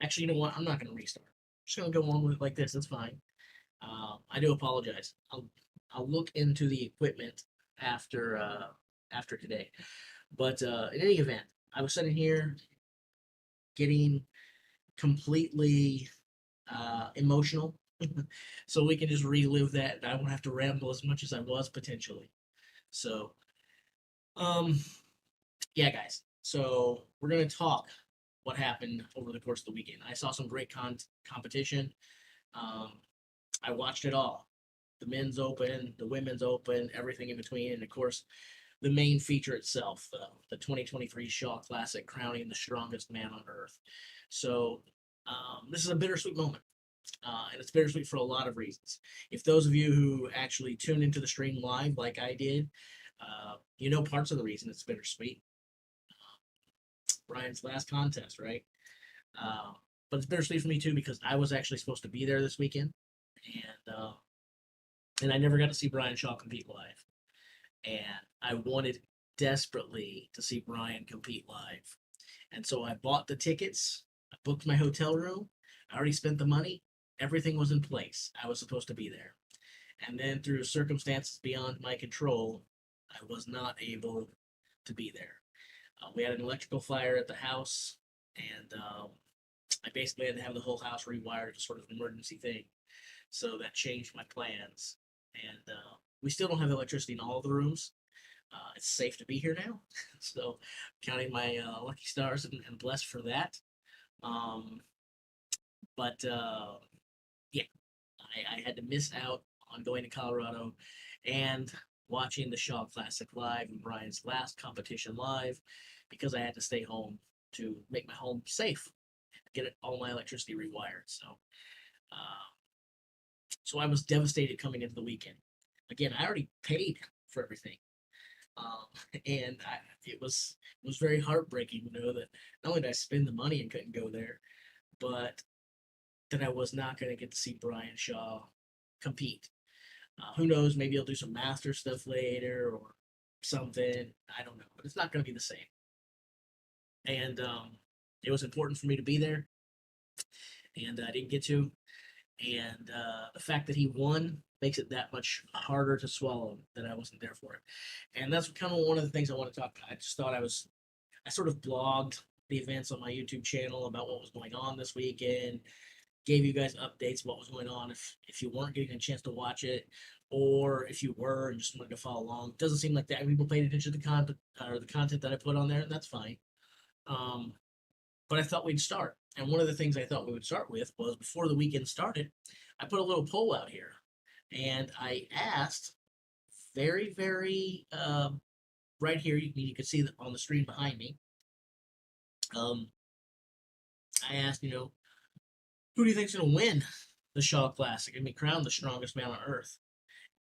Actually, you know what? I'm not going to restart. I'm just going to go on with it like this. That's fine. I do apologize. I'll look into the equipment after after today. But in any event, I was sitting here getting completely emotional, so we can just relive that. I won't have to ramble as much as I was potentially. So, um, yeah, guys. So we're gonna talk what happened over the course of the weekend. I saw some great competition. Um, I watched it all. The men's open, the women's open, everything in between, and of course, the main feature itself, the 2023 Shaw Classic, crowning the strongest man on earth. So, this is a bittersweet moment, and it's bittersweet for a lot of reasons. If those of you who actually tuned into the stream live, like I did, you know parts of the reason it's bittersweet. Brian's last contest, right? Uh, but it's bittersweet for me too because I was actually supposed to be there this weekend, and I never got to see Brian Shaw compete live. And I wanted desperately to see Brian compete live. And so I bought the tickets, I booked my hotel room, I already spent the money, everything was in place. I was supposed to be there. And then through circumstances beyond my control, I was not able to be there. We had an electrical fire at the house, and I basically had to have the whole house rewired as sort of an emergency thing. So that changed my plans. And we still don't have electricity in all of the rooms. It's safe to be here now. So counting my lucky stars and blessed for that. Um, but yeah, I had to miss out on going to Colorado and watching the Shaw Classic live and Brian's last competition live because I had to stay home to make my home safe, get all my electricity rewired. Uh, so I was devastated coming into the weekend. Again, I already paid for everything. Um, and it was very heartbreaking to know that not only did I spend the money and couldn't go there, but that I was not going to get to see Brian Shaw compete. Who knows? Maybe he'll do some master stuff later or something. I don't know, but it's not going to be the same. And it was important for me to be there, and I didn't get to. And the fact that he won makes it that much harder to swallow that I wasn't there for it. And that's kind of one of the things I want to talk about. I just thought I sort of blogged the events on my YouTube channel about what was going on this weekend, gave you guys updates what was going on if you weren't getting a chance to watch it, or if you were and just wanted to follow along. It doesn't seem like that people paid attention to the content or the content that I put on there, and that's fine. Um, but I thought we'd start. And one of the things I thought we would start with was before the weekend started, I put a little poll out here, and I asked very right here. You can see that on the screen behind me. Um, I asked, who do you think's going to win the Shaw Classic and be crowned the strongest man on earth?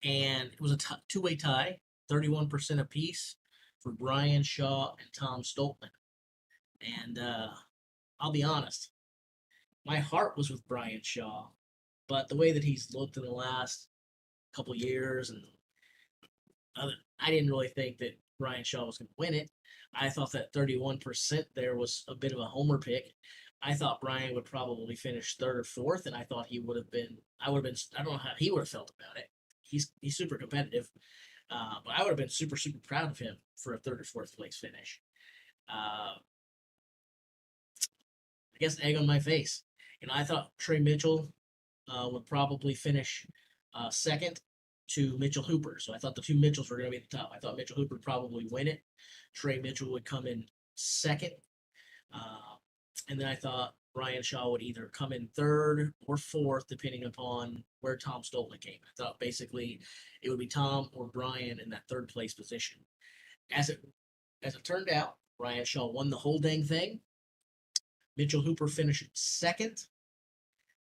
And it was a two-way tie, 31% apiece for Brian Shaw and Tom Stoltman. And I'll be honest, my heart was with Brian Shaw, but the way that he's looked in the last couple years and I didn't really think that Brian Shaw was going to win it. I thought that 31% there was a bit of a homer pick. I thought Brian would probably finish third or fourth, and I thought he would have been. I would have been. I don't know how he would have felt about it. He's super competitive, but I would have been super proud of him for a third or fourth place finish. I guess egg on my face. I thought Trey Mitchell would probably finish second to Mitchell Hooper. So I thought the two Mitchells were going to be at the top. I thought Mitchell Hooper would probably win it. Trey Mitchell would come in second. Uh, and then I thought Brian Shaw would either come in third or fourth, depending upon where Tom Stoltman came. I thought basically it would be Tom or Brian in that third place position. As it as it turned out, Brian Shaw won the whole dang thing. Mitchell Hooper finished second,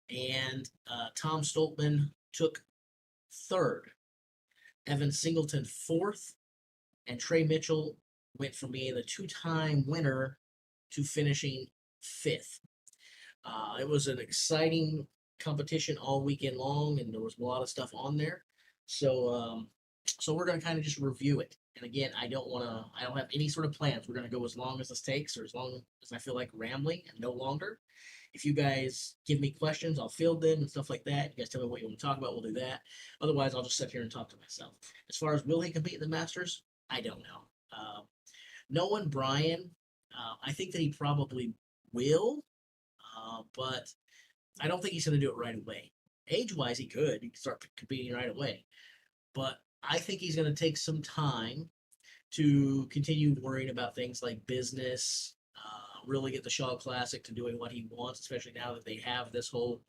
and Tom Stoltman took third. Evan Singleton fourth, and Trey Mitchell went from being the two-time winner to finishing fifth. It was an exciting competition all weekend long, and there was a lot of stuff on there. So we're going to kind of just review it And again, I don't have any sort of plans. We're going to go as long as this takes, or as long as I feel like rambling and no longer. If you guys give me questions, I'll field them and stuff like that. You guys tell me what you want to talk about, we'll do that. Otherwise, I'll just sit here and talk to myself. As far as will he compete in the Masters, I don't know. Knowing Brian, I think that he probably will, but I don't think he's going to do it right away. Age wise, he could. He could start competing right away. But I think he's going to take some time to continue worrying about things like business, really get the Shaw Classic to doing what he wants, especially now that they have this whole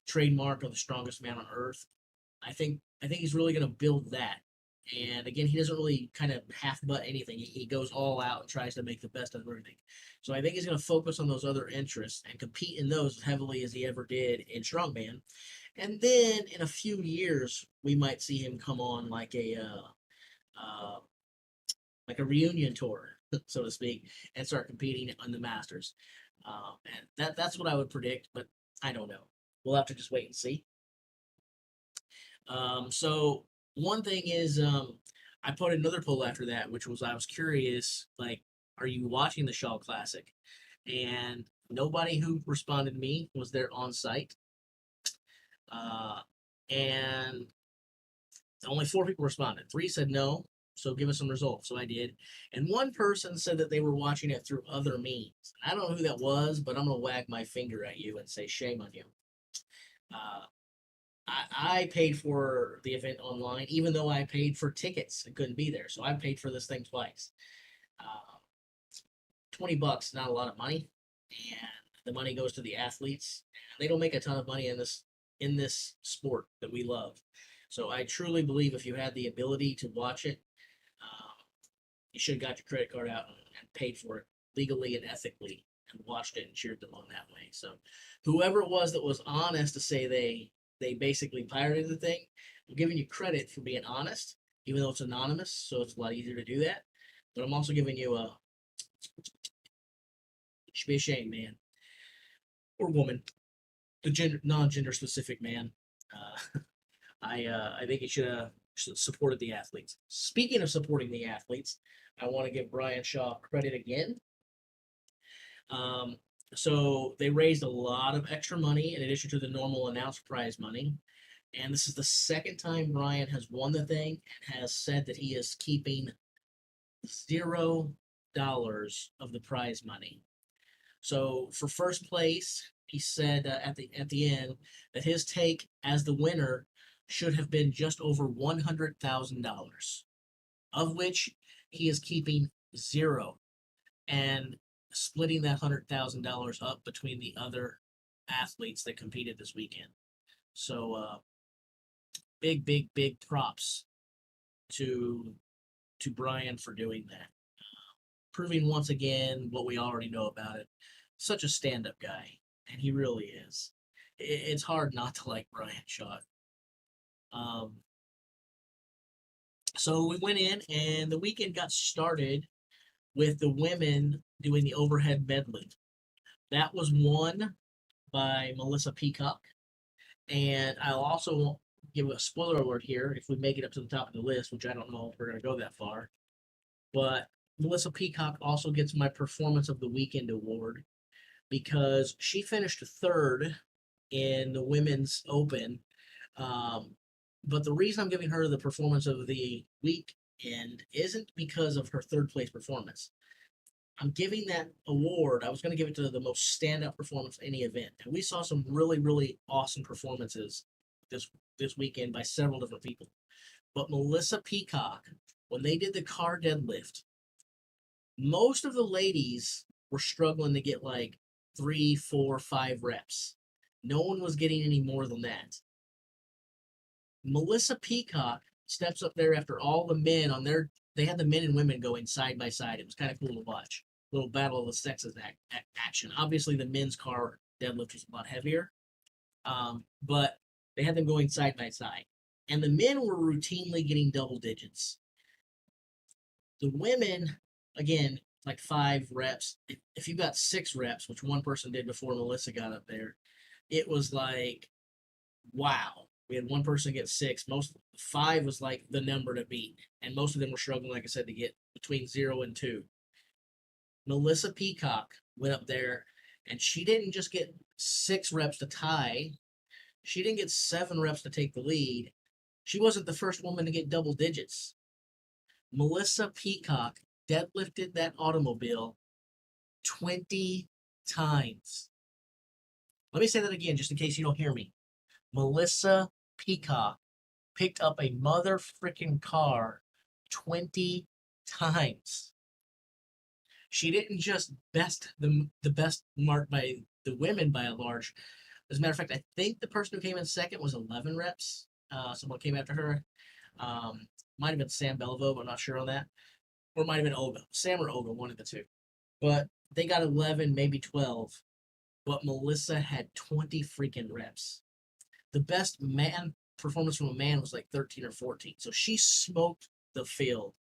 trademark of the strongest man on earth. I think he's really going to build that. And again, he doesn't really kind of half butt anything. He goes all out and tries to make the best of everything. So I think he's going to focus on those other interests and compete in those as heavily as he ever did in strongman. And then in a few years, we might see him come on uh, like a reunion tour, so to speak, and start competing on the Masters. And that's what I would predict, but I don't know. We'll have to just wait and see. So one thing is, I put another poll after that, which was I was curious, like, are you watching the Shaw Classic? And nobody who responded to me was there on site. Uh, and only four people responded. Three said no, so give us some results. So I did. And one person said that they were watching it through other means. I don't know who that was, but I'm going to wag my finger at you and say shame on you. Uh, I paid for the event online, even though I paid for tickets and couldn't be there. So I paid for this thing twice. Uh, $20, not a lot of money, and the money goes to the athletes. They don't make a ton of money in this sport that we love. So I truly believe if you had the ability to watch it, you should have got your credit card out and paid for it legally and ethically and watched it and cheered them on that way. So whoever it was that was honest to say they basically pirated the thing, I'm giving you credit for being honest, even though it's anonymous, so it's a lot easier to do that. But I'm also giving you a you should be ashamed, man, or woman, the gender non-gender specific man. I think he should have supported the athletes. Speaking of supporting the athletes, I want to give Brian Shaw credit again. Um, so they raised a lot of extra money in addition to the normal announced prize money. And this is the second time Brian has won the thing and has said that he is keeping $0 of the prize money. So for first place, he said at the end that his take as the winner should have been just over $100,000, of which he is keeping zero and splitting that $100,000 up between the other athletes that competed this weekend. So big props to Brian for doing that, proving once again what we already know about it. Such a stand-up guy, and he really is. It's hard not to like Brian Shaw. Um, so we went in, and the weekend got started with the women doing the overhead medley. That was won by Melissa Peacock. And I'll also give a spoiler alert here if we make it up to the top of the list, which I don't know if we're going to go that far. But Melissa Peacock also gets my Performance of the Weekend award because she finished third in the Women's Open. But the reason I'm giving her the Performance of the Weekend isn't because of her third place performance. I'm giving that award. I was going to give it to the most standout performance in any event, and we saw some really awesome performances this weekend by several different people. But Melissa Peacock, when they did the car deadlift, most of the ladies were struggling to get like 3, 4, 5 reps. No one was getting any more than that. Melissa Peacock steps up there after all the men on their they had the men and women going side by side. It was kind of cool to watch. Little battle of the sexes action. Obviously, the men's car deadlift was a lot heavier, but they had them going side by side. And the men were routinely getting double digits. The women, again, like 5 reps. If you got 6 reps, which one person did before Melissa got up there, it was like, wow. We had one person get 6. Most 5 was like the number to beat, and most of them were struggling, like I said, to get between 0 and 2. Melissa Peacock went up there, and she didn't just get 6 reps to tie. She didn't get 7 reps to take the lead. She wasn't the first woman to get double digits. Melissa Peacock deadlifted that automobile 20 times. Let me say that again, just in case you don't hear me. Melissa Peacock picked up a mother freaking car 20 times. She didn't just best the best mark by the women by a large. As a matter of fact, I think the person who came in second was 11 reps. Someone came after her. Might have been Sam Beliveau, but I'm not sure on that. Or it might have been Olga. Sam or Olga, one of the two. But they got 11, maybe 12. But Melissa had 20 freaking reps. The best man performance from a man was like 13 or 14. So she smoked the field.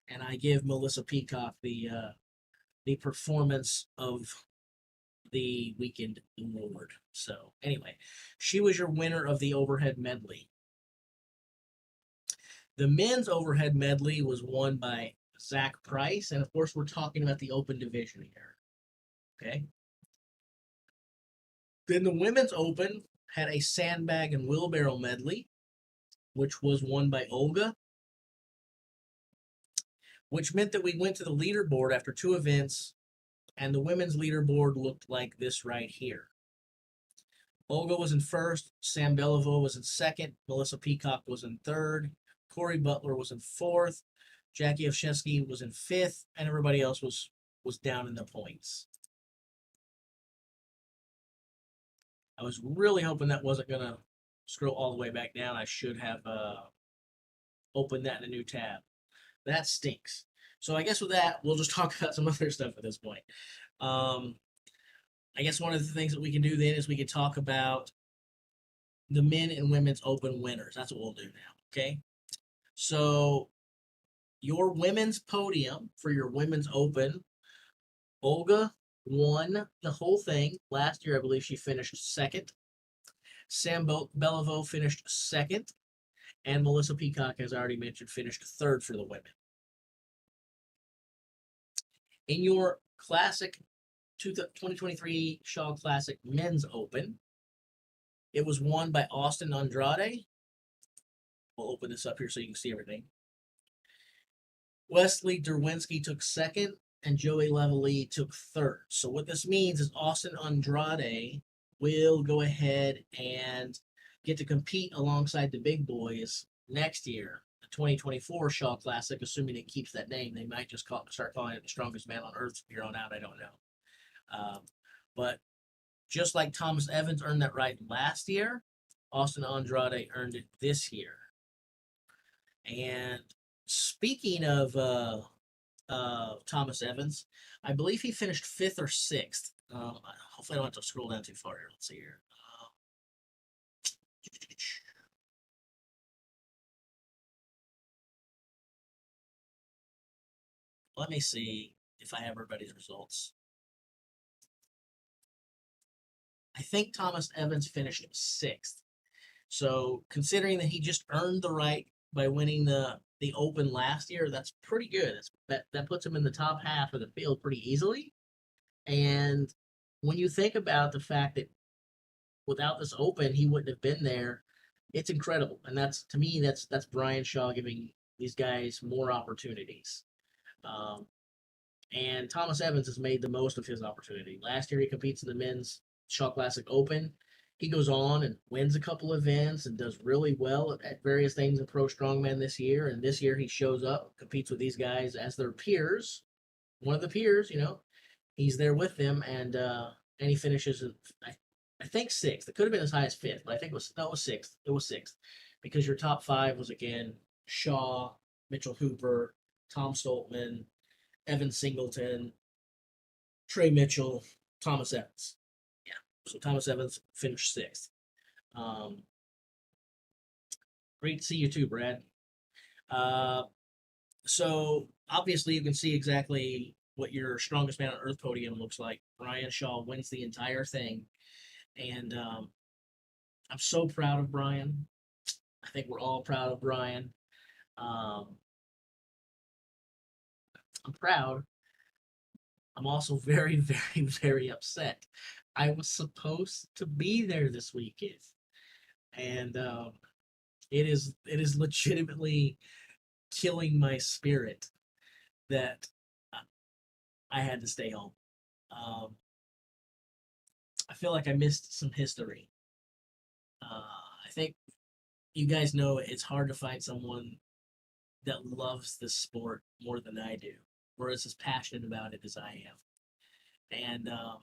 And I give Melissa Peacock the performance of the weekend award. So anyway, she was your winner of the overhead medley. The men's overhead medley was won by Zach Price, and of course, we're talking about the open division here. Okay. Then the women's open had a sandbag and wheelbarrow medley, which was won by Olga, which meant that we went to the leaderboard after 2 events, and the women's leaderboard looked like this right here. Olga was in first, Sam Beliveau was in second, Melissa Peacock was in third, Corey Butler was in fourth, Jackie Ovchesky was in fifth, and everybody else was down in the points. I was really hoping that wasn't going to scroll all the way back down. I should have opened that in a new tab. That stinks. So I guess with that, we'll just talk about some other stuff at this point. I guess one of the things that we can do then is we can talk about the men and women's open winners. That's what we'll do now, okay? So your women's podium for your women's open, Olga won the whole thing. Last year, I believe she finished second. Sam Beliveau finished second. And Melissa Peacock, as I already mentioned, finished third for the women. In your classic 2023 Shaw Classic Men's Open, it was won by Austin Andrade. We'll open this up here so you can see everything. Wesley Derwinski took second, and Joey Leveille took third. So what this means is Austin Andrade will go ahead and get to compete alongside the big boys next year, the 2024 Shaw Classic, assuming it keeps that name. They might just start calling it the strongest man on earth from here on out. I don't know. But just like Thomas Evans earned that right last year, Austin Andrade earned it this year. And speaking of Thomas Evans, I believe he finished 5th or 6th. Hopefully I don't have to scroll down too far here. Let's see here. Let me see if I have everybody's results. I think Thomas Evans finished 6th. So considering that he just earned the right by winning the Open last year, that's pretty good. That puts him in the top half of the field pretty easily. And when you think about the fact that without this Open, he wouldn't have been there, it's incredible. And that's, to me, that's Brian Shaw giving these guys more opportunities. And Thomas Evans has made the most of his opportunity. Last year, he competes in the men's Shaw Classic Open. He goes on and wins a couple events and does really well at various things in Pro Strongman this year. And this year, he shows up, competes with these guys as their peers. One of the peers, he's there with them, and he finishes, I think 6th. It could have been as high as 5th, but I think it was 6th. It was 6th because your top 5 was again Shaw, Mitchell Hooper, Tom Stoltman, Evan Singleton, Trey Mitchell, Thomas Evans. Yeah, so Thomas Evans finished 6th. Great to see you too, Brad. So obviously you can see exactly what your strongest man on earth podium looks like. Brian Shaw wins the entire thing. And I'm so proud of Brian. I think we're all proud of Brian. Um, I'm proud. I'm also very, very, very upset. I was supposed to be there this weekend, and it is legitimately killing my spirit that I had to stay home. Um, I feel like I missed some history. I think you guys know it's hard to find someone that loves this sport more than I do, or is as passionate about it as I am. And uh,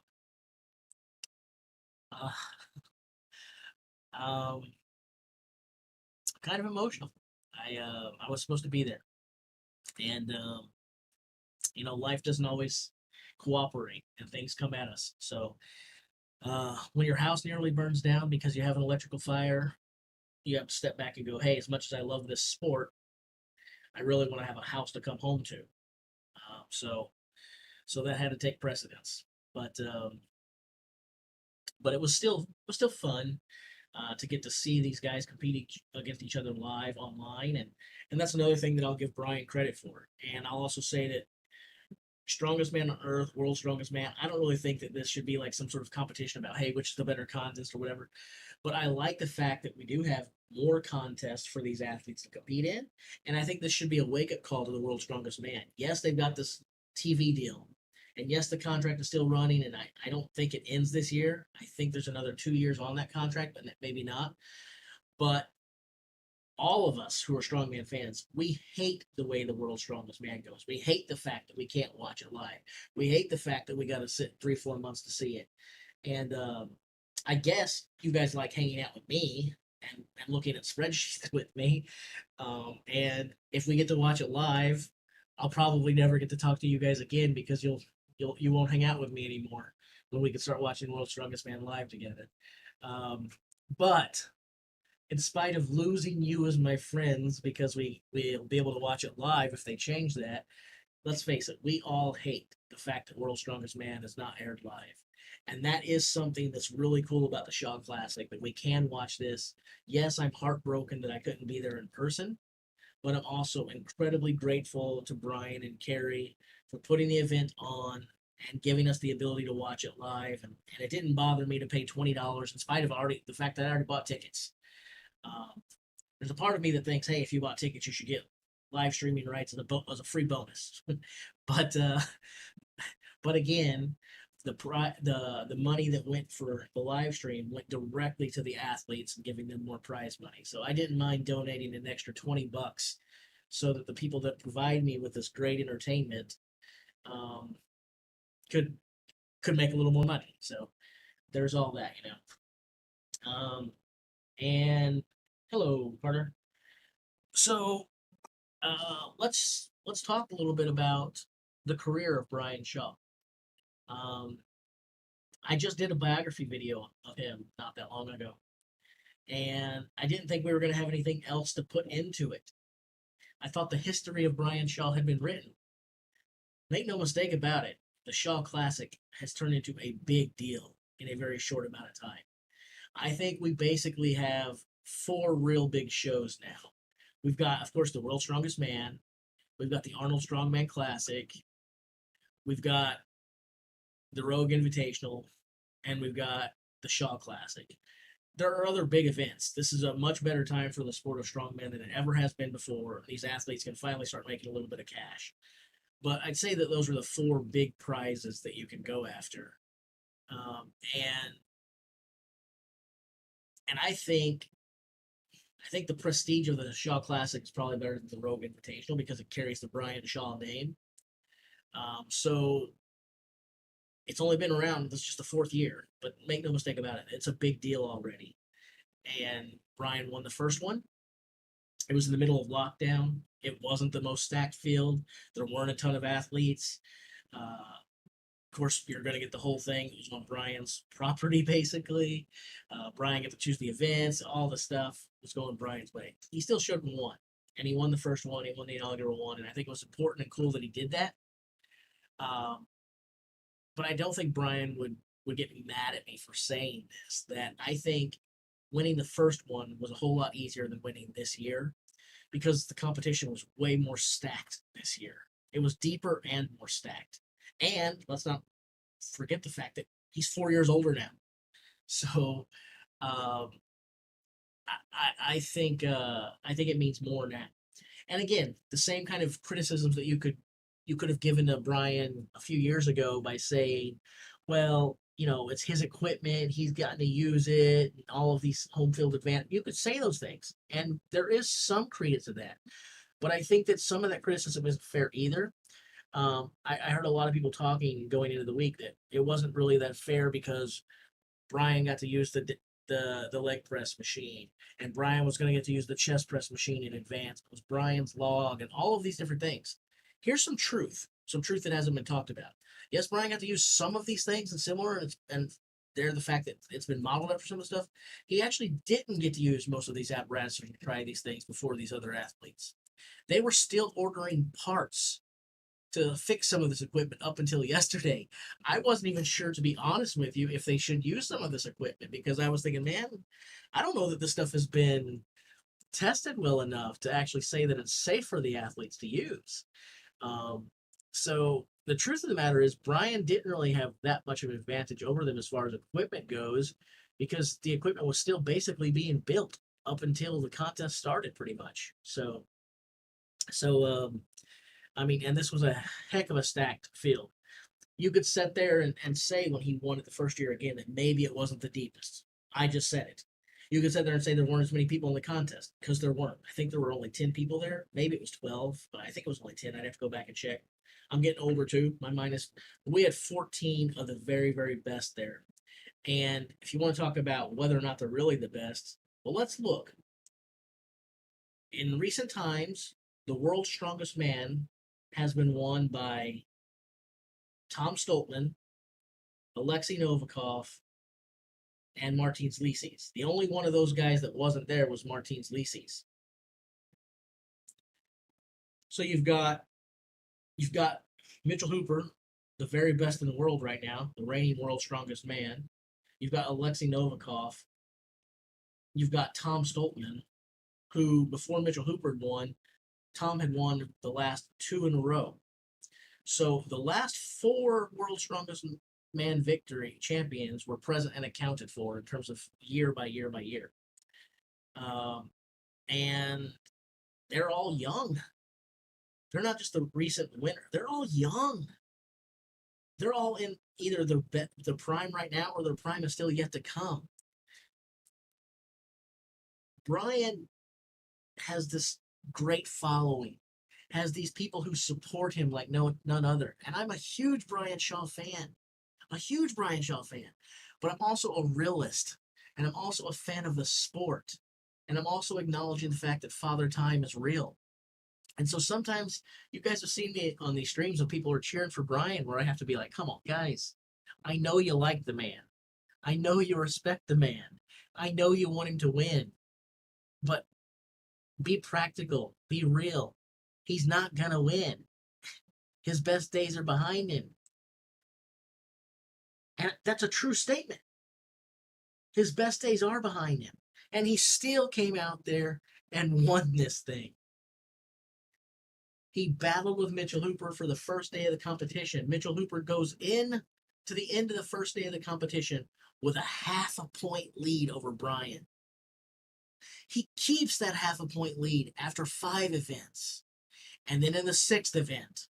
um, kind of emotional. I was supposed to be there, and life doesn't always cooperate, and things come at us. So when your house nearly burns down because you have an electrical fire, you have to step back and go, "Hey, as much as I love this sport, I really want to have a house to come home to." So that had to take precedence. But it was still fun to get to see these guys compete against each other live online, and that's another thing that I'll give Brian credit for. And I'll also say that strongest man on earth, world's strongest man. I don't really think that this should be like some sort of competition about, hey, which is the better contest or whatever. But I like the fact that we do have more contests for these athletes to compete in. And I think this should be a wake up call to the world's strongest man. Yes, they've got this TV deal. And yes, the contract is still running, and I don't think it ends this year. I think there's another 2 years on that contract, but maybe not. But all of us who are strongman fans, we hate the way the world's strongest man goes. We hate the fact that we can't watch it live. We hate the fact that we got to sit 3, 4 months to see it. And I guess you guys like hanging out with me and looking at spreadsheets with me. And if we get to watch it live, I'll probably never get to talk to you guys again because you won't hang out with me anymore when we can start watching World's Strongest Man live together. But in spite of losing you as my friends because we'll be able to watch it live if they change that, let's face it, we all hate the fact that World's Strongest Man is not aired live. And that is something that's really cool about the Shaw Classic, that we can watch this. Yes, I'm heartbroken that I couldn't be there in person, but I'm also incredibly grateful to Brian and Carrie for putting the event on and giving us the ability to watch it live. And it didn't bother me to pay $20 in spite of the fact that I already bought tickets. Um, there's a part of me that thinks, hey, if you bought tickets, you should get live streaming rights as a free bonus. but uh, but again, the money that went for the live stream went directly to the athletes and giving them more prize money. So I didn't mind donating an extra $20 so that the people that provide me with this great entertainment um, could could make a little more money. So there's all that. And hello, Carter. So let's talk a little bit about the career of Brian Shaw. Um, I just did a biography video of him not that long ago, and I didn't think we were going to have anything else to put into it. I thought the history of Brian Shaw had been written. Make no mistake about it, the Shaw Classic has turned into a big deal in a very short amount of time. I think we basically have four real big shows now. We've got, of course, the World's Strongest Man. We've got the Arnold Strongman Classic. We've got the Rogue Invitational, and we've got the Shaw Classic. There are other big events. This is a much better time for the sport of strongman than it ever has been before. These athletes can finally start making a little bit of cash. But I'd say that those are the four big prizes that you can go after. Um, and and I think the prestige of the Shaw Classic is probably better than the Rogue Invitational because it carries the Brian Shaw name. So it's only been around. This is just the fourth year, but make no mistake about it, it's a big deal already. And Brian won the first one. It was in the middle of lockdown. It wasn't the most stacked field. There weren't a ton of athletes. Of course, you're going to get the whole thing. It was on Brian's property, basically. Brian got to choose the events. All the stuff was going Brian's way. He still showed up and won. And he won the first one. He won the inaugural one. And I think it was important and cool that he did that. Um, but I don't think Brian would get mad at me for saying this. That I think winning the first one was a whole lot easier than winning this year because the competition was way more stacked this year. It was deeper and more stacked. And let's not forget the fact that he's 4 years older now. So um, I think it means more now. And again, the same kind of criticisms that you could have given to Brian a few years ago by saying, well, it's his equipment, he's gotten to use it, and all of these home field advantage. You could say those things, and there is some credence to that. But I think that some of that criticism isn't fair either. I heard a lot of people talking going into the week that it wasn't really that fair because Brian got to use the leg press machine, and Brian was going to get to use the chest press machine in advance. It was Brian's log, and all of these different things. Here's some truth that hasn't been talked about. Yes, Brian got to use some of these things and similar, and they're the fact that it's been modeled after some of the stuff. He actually didn't get to use most of these apparatuses and try these things before these other athletes. They were still ordering parts to fix some of this equipment up until yesterday. I wasn't even sure, to be honest with you, if they should use some of this equipment because I was thinking, man, I don't know that this stuff has been tested well enough to actually say that it's safe for the athletes to use. Um, so the truth of the matter is, Brian didn't really have that much of an advantage over them as far as equipment goes because the equipment was still basically being built up until the contest started, pretty much. So, I mean, and this was a heck of a stacked field. You could sit there and say when he won it the first year again that maybe it wasn't the deepest. I just said it. You could sit there and say there weren't as many people in the contest because there weren't. I think there were only 10 people there. Maybe it was 12, but I think it was only 10. I'd have to go back and check. I'm getting older too. My mind is. We had 14 of the very, very best there. And if you want to talk about whether or not they're really the best, well, let's look. In recent times, the world's strongest man has been won by Tom Stoltman, Alexei Novikov, and Martins Licis. The only one of those guys that wasn't there was Martins Licis. So you've got Mitchell Hooper, the very best in the world right now, the reigning world's strongest man. You've got Alexei Novikov. You've got Tom Stoltman, who before Mitchell Hooper had won, Tom had won the last two in a row. So the last four world's strongest man victory champions were present and accounted for in terms of year by year by year. And they're all young. They're not just the recent winner. They're all young. They're all in either the prime right now or their prime is still yet to come. Brian has this great following, has these people who support him like none other. And I'm a huge Brian Shaw fan. A huge Brian Shaw fan. But I'm also a realist. And I'm also a fan of the sport. And I'm also acknowledging the fact that Father Time is real. And so sometimes you guys have seen me on these streams when people are cheering for Brian, where I have to be like, come on, guys. I know you like the man. I know you respect the man. I know you want him to win. But be practical. Be real. He's not going to win. His best days are behind him. And that's a true statement. His best days are behind him. And he still came out there and won this thing. He battled with Mitchell Hooper for the first day of the competition. Mitchell Hooper goes in to the end of the first day of the competition with a half a point lead over Brian. He keeps that half a point lead after 5 events. And then in the 6th event,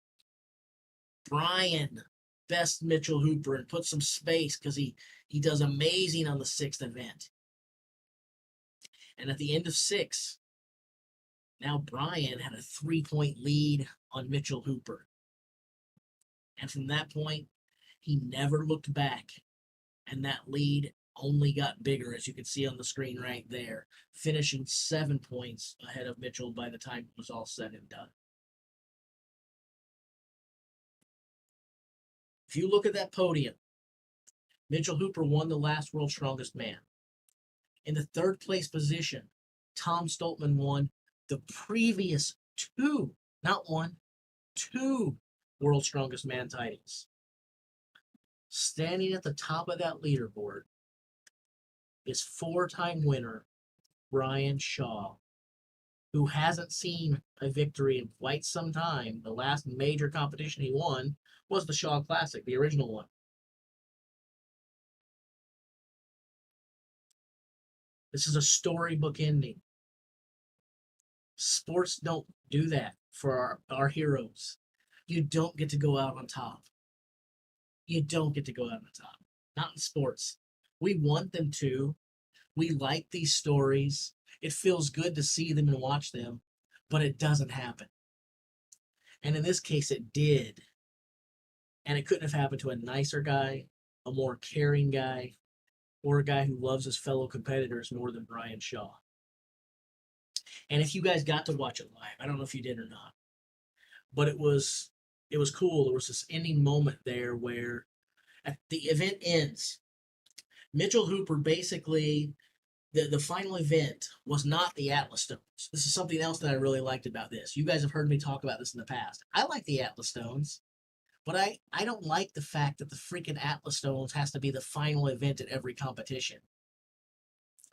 Brian bests Mitchell Hooper and puts some space because he does amazing on the 6th event. And at the end of 6, now Brian had a 3-point lead on Mitchell Hooper. And from that point, he never looked back. And that lead only got bigger, as you can see on the screen right there, finishing 7 points ahead of Mitchell by the time it was all said and done. If you look at that podium, Mitchell Hooper won the last World's Strongest Man. In the 3rd place position, Tom Stoltman won the previous 2, not 1, 2 World's Strongest Man titles. Standing at the top of that leaderboard is four-time winner Brian Shaw, who hasn't seen a victory in quite some time. The last major competition he won was the Shaw Classic, the original one. This is a storybook ending. Sports don't do that for our heroes. You don't get to go out on top. You don't get to go out on top. Not in sports. We want them to. We like these stories. It feels good to see them and watch them, but it doesn't happen. And in this case, it did. And it couldn't have happened to a nicer guy, a more caring guy, or a guy who loves his fellow competitors more than Brian Shaw. And if you guys got to watch it live, I don't know if you did or not, but it was cool. There was this ending moment there where at the event ends. Mitchell Hooper basically the final event was not the Atlas Stones. This is something else that I really liked about this. You guys have heard me talk about this in the past. I like the Atlas Stones, but I don't like the fact that the freaking Atlas Stones has to be the final event at every competition.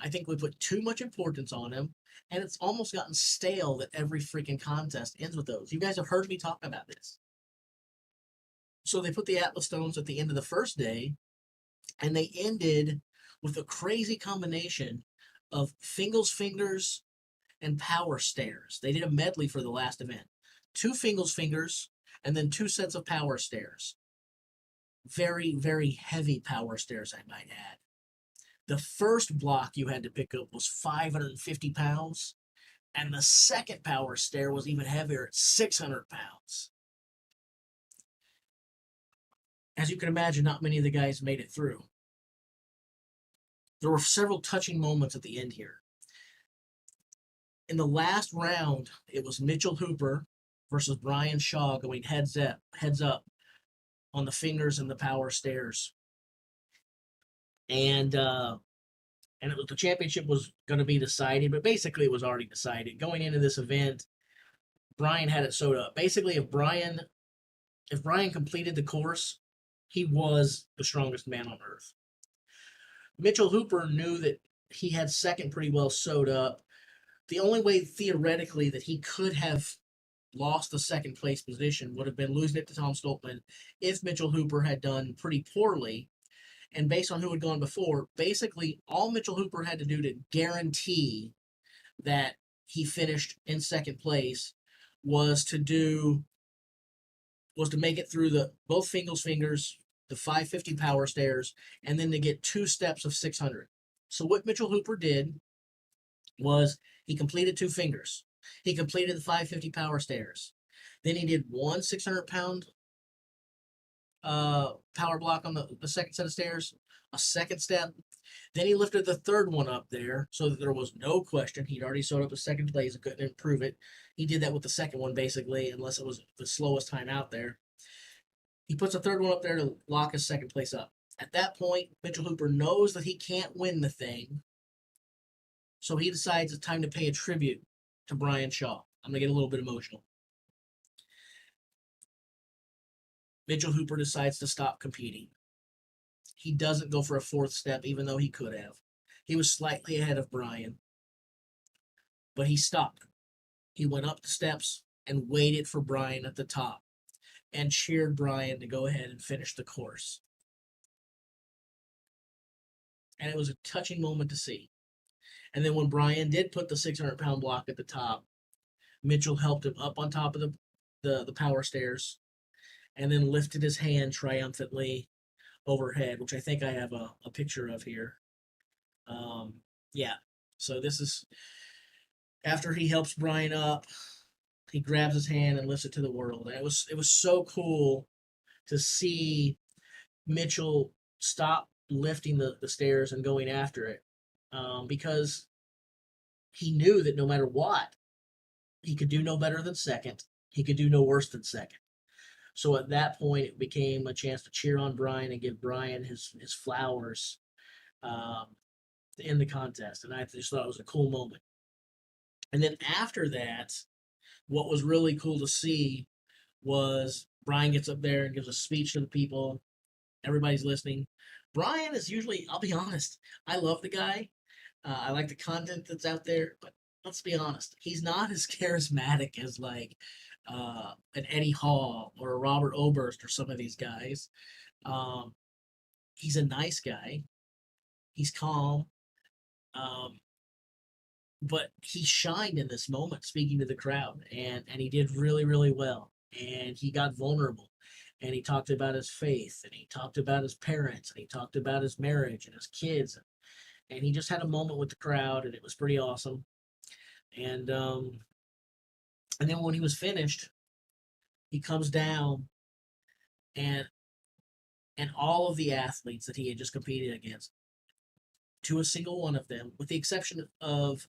I think we put too much importance on them, and it's almost gotten stale that every freaking contest ends with those. You guys have heard me talk about this. So they put the Atlas Stones at the end of the first day, and they ended with a crazy combination of Fingal's Fingers and Power Stairs. They did a medley for the last event. 2 Fingal's Fingers and then 2 sets of Power Stairs. Very, very heavy Power Stairs, I might add. The first block you had to pick up was 550 pounds, and the second Power Stair was even heavier at 600 pounds. As you can imagine, not many of the guys made it through. There were several touching moments at the end here. In the last round, it was Mitchell Hooper versus Brian Shaw going heads up on the Fingers and the Power Stairs. And it was, the championship was going to be decided, but basically it was already decided. Going into this event, Brian had it sewed up. Basically, if Brian completed the course, he was the strongest man on earth. Mitchell Hooper knew that he had second pretty well sewed up. The only way theoretically that he could have lost the second place position would have been losing it to Tom Stoltman if Mitchell Hooper had done pretty poorly. And based on who had gone before, basically all Mitchell Hooper had to do to guarantee that he finished in second place was to make it through the both Fingal's Fingers, the 550 Power Stairs, and then to get 2 steps of 600. So what Mitchell Hooper did was he completed 2 Fingers. He completed the 550 Power Stairs. Then he did 1 600-pound power block on the second set of stairs, a second step. Then he lifted the third one up there so that there was no question. He'd already sewed up a second place and couldn't improve it. He did that with the second one, basically, unless it was the slowest time out there. He puts a third one up there to lock his second place up. At that point, Mitchell Hooper knows that he can't win the thing, so he decides it's time to pay a tribute to Brian Shaw. I'm going to get a little bit emotional. Mitchell Hooper decides to stop competing. He doesn't go for a 4th step, even though he could have. He was slightly ahead of Brian, but he stopped. He went up the steps and waited for Brian at the top and cheered Brian to go ahead and finish the course. And it was a touching moment to see. And then when Brian did put the 600-pound block at the top, Mitchell helped him up on top of the Power Stairs and then lifted his hand triumphantly overhead, which I think I have a picture of here. Yeah, so this is after he helps Brian up, he grabs his hand and lifts it to the world. And it was so cool to see Mitchell stop lifting the stairs and going after it, because he knew that no matter what, he could do no better than second. He could do no worse than second. So at that point, it became a chance to cheer on Brian and give Brian his flowers to end the contest. And I just thought it was a cool moment. And then after that, what was really cool to see was Brian gets up there and gives a speech to the people. Everybody's listening. Brian is usually, I'll be honest, I love the guy. I like the content that's out there, but let's be honest, he's not as charismatic as like an Eddie Hall or a Robert Oberst or some of these guys. Um, he's a nice guy. He's calm, um, but he shined in this moment, speaking to the crowd, and he did really really well. And he got vulnerable, and he talked about his faith, and he talked about his parents, and he talked about his marriage and his kids, and he just had a moment with the crowd, and it was pretty awesome. And then when he was finished, he comes down, and all of the athletes that he had just competed against, to a single one of them, with the exception of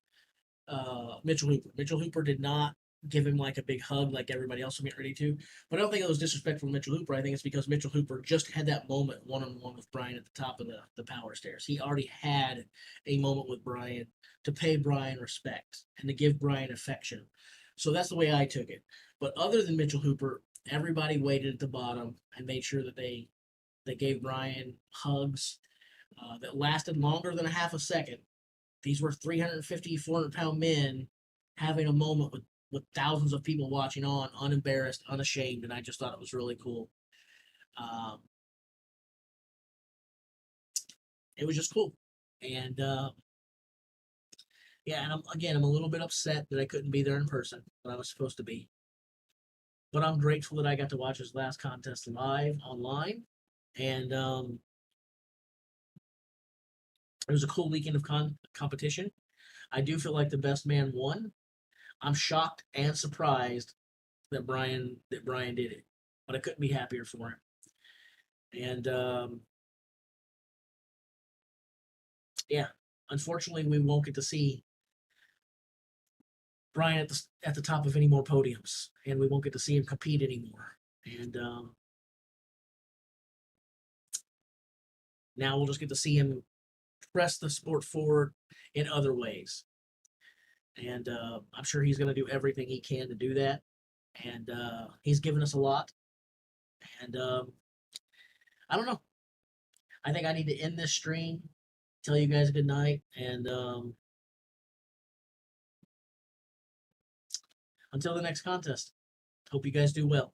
Mitchell Hooper. Mitchell Hooper did not give him like a big hug like everybody else was getting ready to. But I don't think it was disrespectful to Mitchell Hooper. I think it's because Mitchell Hooper just had that moment one on one with Brian at the top of the power stairs. He already had a moment with Brian to pay Brian respect and to give Brian affection. So that's the way I took it. But other than Mitchell Hooper, everybody waited at the bottom and made sure that they gave Brian hugs that lasted longer than a half a second. These were 350, 400-pound men having a moment with thousands of people watching on, unembarrassed, unashamed, and I just thought it was really cool. Um, it was just cool. And yeah, and I'm a little bit upset that I couldn't be there in person, but I was supposed to be. But I'm grateful that I got to watch his last contest live online, and it was a cool weekend of competition. I do feel like the best man won. I'm shocked and surprised that Brian did it, but I couldn't be happier for him. And yeah, unfortunately, we won't get to see Brian at the top of any more podiums, and we won't get to see him compete anymore. And now we'll just get to see him press the sport forward in other ways. And I'm sure he's going to do everything he can to do that. And he's given us a lot. And I don't know. I think I need to end this stream, tell you guys good night, and until the next contest. Hope you guys do well.